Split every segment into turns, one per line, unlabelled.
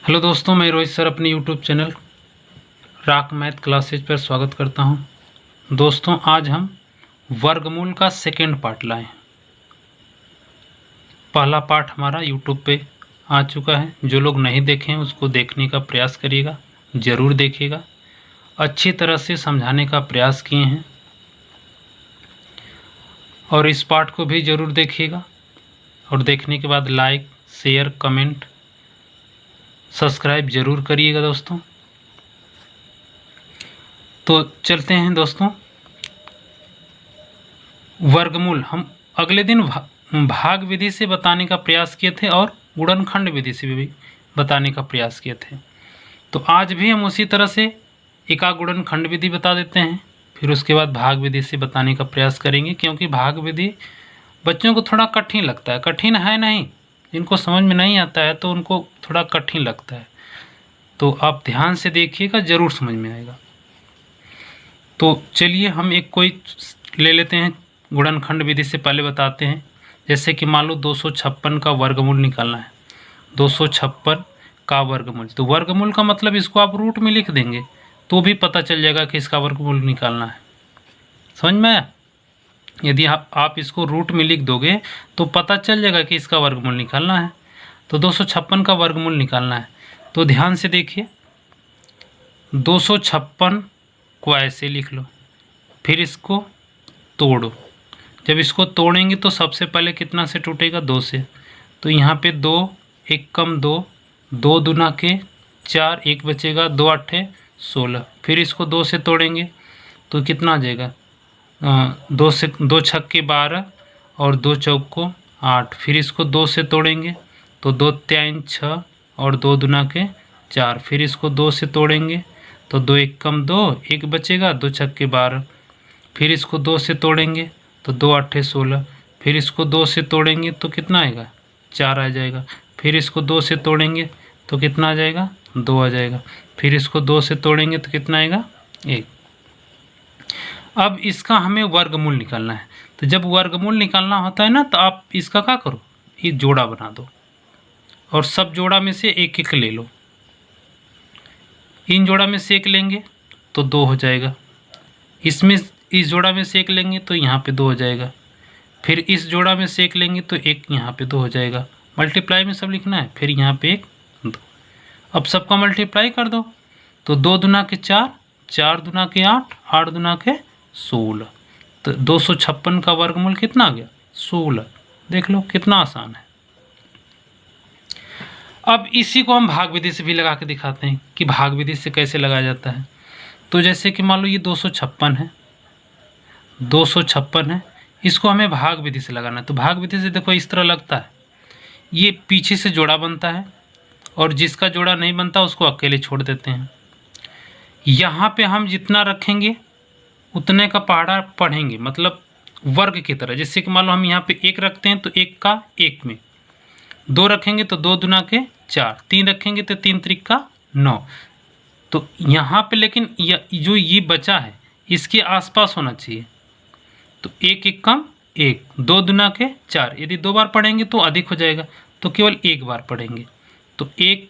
Hello दोस्तों, मैं Rohit sir अपने YouTube channel rock math classes पर स्वागत करता हूं। दोस्तों, आज हम वर्गमूल का सेकेंड पार्ट लाए हैं। पहला पार्ट हमारा यूट्यूब पे आ चुका है। जो लोग नहीं देखे हैं उसको देखने का प्रयास करिएगा, ज़रूर देखिएगा। अच्छी तरह से समझाने का प्रयास किए हैं और इस पार्ट को भी ज़रूर देखिएगा और देखने के बाद लाइक, शेयर, कमेंट, सब्सक्राइब ज़रूर करिएगा दोस्तों। तो चलते हैं दोस्तों। वर्गमूल हम अगले दिन भाग विधि से बताने का प्रयास किए थे और गुणनखंड विधि से भी बताने का प्रयास किए थे। तो आज भी हम उसी तरह से एका गुणनखंड विधि बता देते हैं, फिर उसके बाद भाग विधि से बताने का प्रयास करेंगे, क्योंकि भाग विधि बच्चों को थोड़ा कठिन लगता है। कठिन है नहीं, जिनको समझ में नहीं आता है तो उनको थोड़ा कठिन लगता है। तो आप ध्यान से देखिएगा, ज़रूर समझ में आएगा। तो चलिए हम एक कोई ले लेते हैं। गुणनखंड विधि से पहले बताते हैं। जैसे कि मान लो 256 का वर्गमूल निकालना है। 256 का वर्गमूल, तो वर्गमूल का मतलब इसको आप रूट में लिख देंगे तो भी पता चल जाएगा कि इसका वर्गमूल निकालना है। समझ में आया? यदि आप इसको रूट में लिख दोगे तो पता चल जाएगा कि इसका वर्गमूल निकालना है। तो 256 का वर्गमूल निकालना है। तो ध्यान से देखिए, 256 को ऐसे लिख लो, फिर इसको तोड़ो। जब इसको तोड़ेंगे तो सबसे पहले कितना से टूटेगा? 2 से। तो यहाँ पे 2 एक कम 2, 2 दूना के 4, 1 बचेगा, 2 8 16। फिर इसको 2 से तोड़ेंगे तो कितना आ जाएगा? 2 से 2 छक्के 12 और 2 चौक को 8। फिर इसको 2 से तोड़ेंगे तो 2 3 6 और 2 दूना के 4। फिर इसको 2 से तोड़ेंगे तो 2 एक कम 2, 1 बचेगा, 2 छक्के 12। फिर इसको 2 से तोड़ेंगे तो 2 8 16। फिर इसको 2 से तोड़ेंगे तो कितना आएगा? 4 आ जाएगा। फिर इसको 2 से तोड़ेंगे तो कितना आ जाएगा? 2 आ जाएगा। फिर इसको 2 से तोड़ेंगे तो कितना आएगा? 1। अब इसका हमें वर्गमूल निकालना है। तो जब वर्गमूल निकालना होता है ना, तो आप इसका क्या करो, ये जोड़ा बना दो और सब जोड़ा में से एक एक ले लो। इन जोड़ा में से एक लेंगे तो 2 हो जाएगा। इसमें इस जोड़ा में से एक लेंगे तो यहाँ पे 2 हो जाएगा। फिर इस जोड़ा में से एक लेंगे तो एक यहाँ पे 2 हो जाएगा। मल्टीप्लाई में सब लिखना है। फिर यहाँ पे 1 2। अब सबका मल्टीप्लाई कर दो तो 2 दूना के 4, 4 दूना के 8, 8 दूना के 16। तो 256 का वर्गमूल कितना आ गया? 16। देख लो कितना आसान है। अब इसी को हम भाग विधि से भी लगा के दिखाते हैं कि भाग विधि से कैसे लगाया जाता है। तो जैसे कि मान लो ये 256 है, 256 है, इसको हमें भाग विधि से लगाना है। तो भाग विधि से देखो इस तरह लगता है, ये पीछे से जोड़ा बनता है और जिसका जोड़ा नहीं बनता उसको अकेले छोड़ देते हैं। यहाँ पे हम जितना रखेंगे उतने का पहाड़ा पढ़ेंगे, मतलब वर्ग की तरह। जैसे कि मान लो हम यहाँ पे 1 रखते हैं तो 1 का 1 में, 2 रखेंगे तो 2 दूना के 4, 3 रखेंगे तो 3 त्रिक का 9। तो यहाँ पे लेकिन जो ये बचा है इसके आसपास होना चाहिए। तो 1 एक कम 1, 2 दूना के 4। यदि 2 बार पढ़ेंगे तो अधिक हो जाएगा, तो केवल 1 बार पढ़ेंगे। तो 1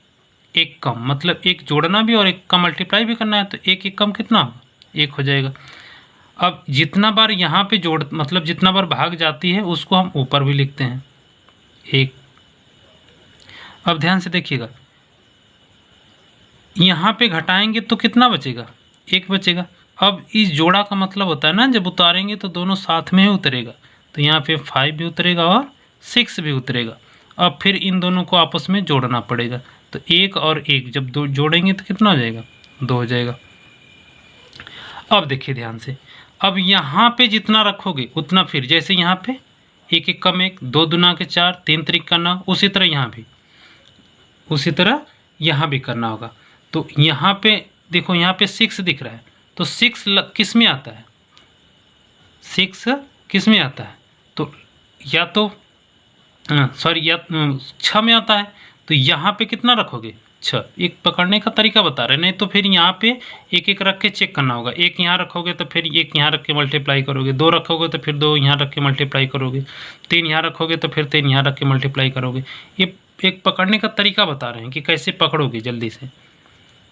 एक कम, मतलब 1 जोड़ना भी और 1 का मल्टीप्लाई भी करना है। तो 1 एक कम कितना होगा? 1 हो जाएगा। अब जितना बार यहाँ पे जोड़, मतलब जितना बार भाग जाती है उसको हम ऊपर भी लिखते हैं 1। अब ध्यान से देखिएगा, यहाँ पे घटाएंगे तो कितना बचेगा? 1 बचेगा। अब इस जोड़ा का मतलब होता है ना, जब उतारेंगे तो दोनों साथ में ही उतरेगा। तो यहाँ पे 5 भी उतरेगा और 6 भी उतरेगा। अब फिर इन दोनों को आपस में जोड़ना पड़ेगा। तो 1 और 1 जब दो जोड़ेंगे तो कितना हो जाएगा? 2 हो जाएगा। अब देखिए ध्यान से, अब यहाँ पे जितना रखोगे उतना, फिर जैसे यहाँ पे 1 एक कम 1, 2 दूना के 4, 3 त्रिक का 9, उसी तरह यहाँ भी, उसी तरह यहाँ भी करना होगा। तो यहाँ पे देखो, यहाँ पे 6 दिख रहा है, तो 6 किस में आता है? 6 किस में आता है? तो या तो 6 में आता है। तो यहाँ पे कितना रखोगे 6। एक पकड़ने का तरीका बता रहे, नहीं तो फिर यहाँ पे एक एक रख के चेक करना होगा। एक यहाँ रखोगे तो फिर एक यहाँ रख के मल्टीप्लाई करोगे, 2 रखोगे तो फिर 2 यहाँ रख के मल्टीप्लाई करोगे, 3 यहाँ रखोगे तो फिर 3 यहाँ रख के मल्टीप्लाई करोगे। ये एक पकड़ने का तरीका बता रहे हैं कि कैसे पकड़ोगे जल्दी से।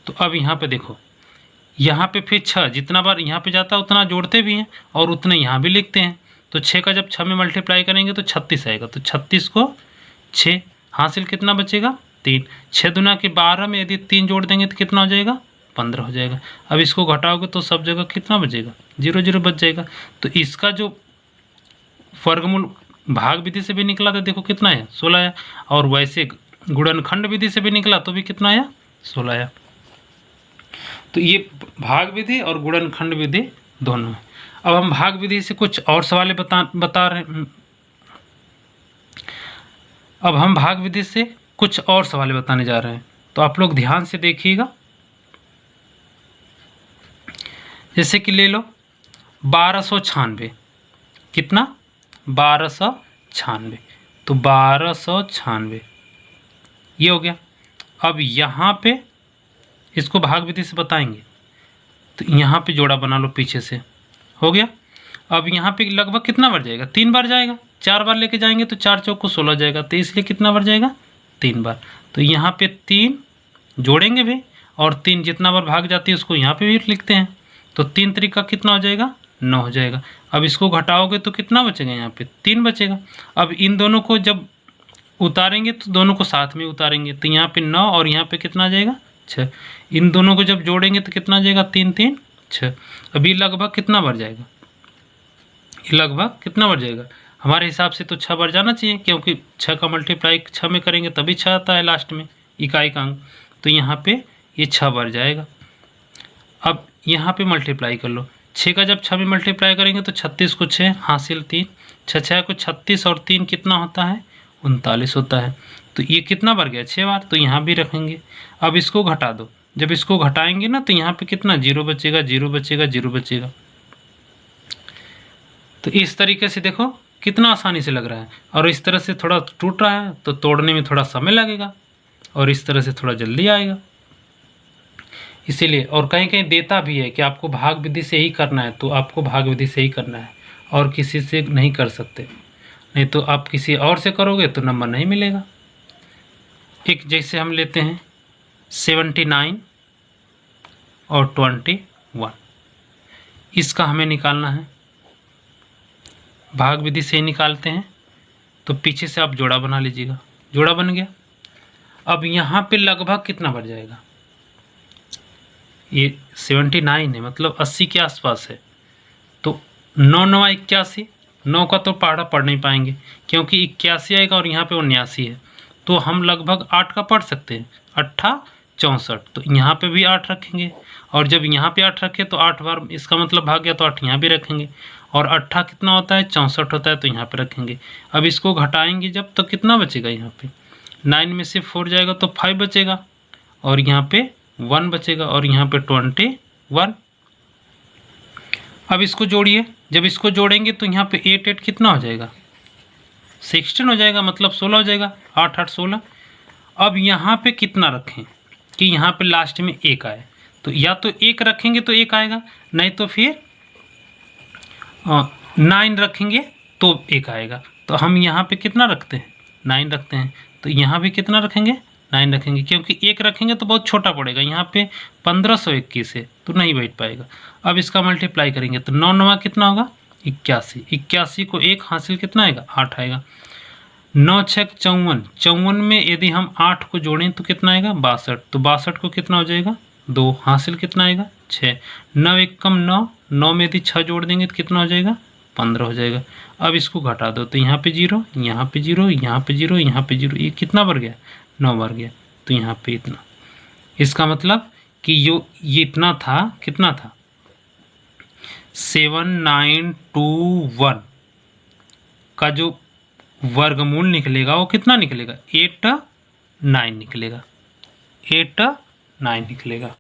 तो अब यहाँ पे देखो, यहाँ पे फिर 6 जितना बार यहाँ पे जाता है उतना जोड़ते भी हैं और उतने यहाँ भी लिखते हैं। तो 6 का जब 6 में मल्टीप्लाई करेंगे तो 36 आएगा। तो 36 को 6 हासिल कितना बचेगा 3। 6 दूना के 12 में यदि 3 जोड़ देंगे तो कितना हो जाएगा 15 हो जाएगा। अब इसको घटाओगे तो सब जगह कितना बचेगा 0 0 बच जाएगा। तो इसका जो वर्गमूल भाग विधि से भी निकला था देखो कितना आया 16 आया, और वैसे गुणनखंड विधि से भी निकला तो भी कितना आया 16 आया। तो ये भाग विधि और गुणनखंड विधि दोनों है। अब हम भाग विधि से कुछ और सवाल बता रहे हैं। अब हम भाग विधि से कुछ और सवाल बताने जा रहे हैं, तो आप लोग ध्यान से देखिएगा। जैसे कि ले लो 1296, कितना 1296, तो 1296 ये हो गया। अब यहाँ पे इसको भाग विधि से बताएंगे तो यहाँ पे जोड़ा बना लो पीछे से, हो गया। अब यहाँ पे लगभग कितना बार जाएगा 3 बार जाएगा। 4 बार लेके जाएंगे तो 4 चौक को 16 जाएगा, तो इसलिए कितना बार जाएगा 3 बार। तो यहाँ पे 3 जोड़ेंगे भी और 3 जितना बार भाग जाती है उसको यहाँ पे भी लिखते हैं। तो 3 तरीका कितना हो जाएगा 9 हो जाएगा। अब इसको घटाओगे तो कितना बचेगा यहाँ पे 3 बचेगा। अब इन दोनों को जब उतारेंगे तो दोनों को साथ में उतारेंगे, तो यहाँ पे 9 और यहाँ पे कितना आ जाएगा 6। इन दोनों को जब जोड़ेंगे तो कितना आ जाएगा 3 3 6। अभी लगभग कितना बढ़ जाएगा, ये लगभग कितना बढ़ जाएगा हमारे हिसाब से तो 6 बार जाना चाहिए, क्योंकि 6 का मल्टीप्लाई 6 में करेंगे तभी 6 आता है लास्ट में इकाई का अंक। तो यहाँ पे ये 6 बार जाएगा। अब यहाँ पे मल्टीप्लाई कर लो, 6 का जब 6 में मल्टीप्लाई करेंगे तो 36 को 6 हासिल 3, 6 को 36 और 3 कितना होता है 39 होता है। तो ये कितना बार गया 6 बार, तो यहाँ भी रखेंगे। अब इसको घटा दो, जब इसको घटाएंगे ना तो यहाँ पे कितना 0 बचेगा 0 बचेगा 0 बचेगा। तो इस तरीके से देखो कितना आसानी से लग रहा है, और इस तरह से थोड़ा टूट रहा है तो तोड़ने में थोड़ा समय लगेगा, और इस तरह से थोड़ा जल्दी आएगा इसीलिए। और कहीं कहीं देता भी है कि आपको भाग विधि से ही करना है, तो आपको भाग विधि से ही करना है और किसी से नहीं कर सकते, नहीं तो आप किसी और से करोगे तो नंबर नहीं मिलेगा। एक जैसे हम लेते हैं 79 और 21, इसका हमें निकालना है, भाग विधि से ही निकालते हैं। तो पीछे से आप जोड़ा बना लीजिएगा, जोड़ा बन गया। अब यहाँ पे लगभग कितना बढ़ जाएगा, ये 79 है मतलब 80 के आसपास है। तो 9 9 81, 9 का तो पहाड़ा पढ़ नहीं पाएंगे क्योंकि 81 आएगा और यहाँ पे 79 है, तो हम लगभग 8 का पढ़ सकते हैं, 8 64। तो यहाँ पे भी 8 रखेंगे, और जब यहाँ पे 8 रखें तो 8 बार इसका मतलब भाग गया, तो 8 यहाँ भी रखेंगे। और 8 कितना होता है 64 होता है, तो यहाँ पे रखेंगे। अब इसको घटाएंगे जब तो कितना बचेगा, यहाँ पे 9 में से 4 जाएगा तो 5 बचेगा, और यहाँ पे 1 बचेगा, और यहाँ पे 21। अब इसको जोड़िए, जब इसको जोड़ेंगे तो यहाँ पे 8 8 कितना हो जाएगा 16 हो जाएगा, मतलब 16 हो जाएगा, 8 8 16। अब यहाँ पे कितना रखें कि यहाँ पे लास्ट में 1 आए, तो या तो 1 रखेंगे तो 1 आएगा, नहीं तो फिर 9 रखेंगे तो 1 आएगा। तो हम यहाँ पे कितना रखते हैं 9 रखते हैं, तो यहाँ भी कितना रखेंगे 9 रखेंगे, क्योंकि 1 रखेंगे तो बहुत छोटा पड़ेगा, यहाँ पे 1521 है तो नहीं बैठ पाएगा। अब इसका मल्टीप्लाई करेंगे तो 9 9 कितना होगा 81, 81 को 1 हासिल कितना आएगा 8 आएगा। 9 6 54, 54 में यदि हम 8 को जोड़ें तो कितना आएगा 62, तो 62 को कितना हो जाएगा 2 हासिल कितना आएगा 6। 9 1 कम 9, 9 में यदि 6 जोड़ देंगे तो कितना हो जाएगा 15 हो जाएगा। अब इसको घटा दो तो यहाँ पे 0, यहाँ पे 0, यहाँ पे 0, यहाँ पे 0, ये कितना बार गया 9 बार गया, तो यहाँ पे इतना। इसका मतलब कि ये इतना था, कितना था 7921 का जो वर्गमूल निकलेगा वो कितना निकलेगा 89 निकलेगा, 89 निकलेगा।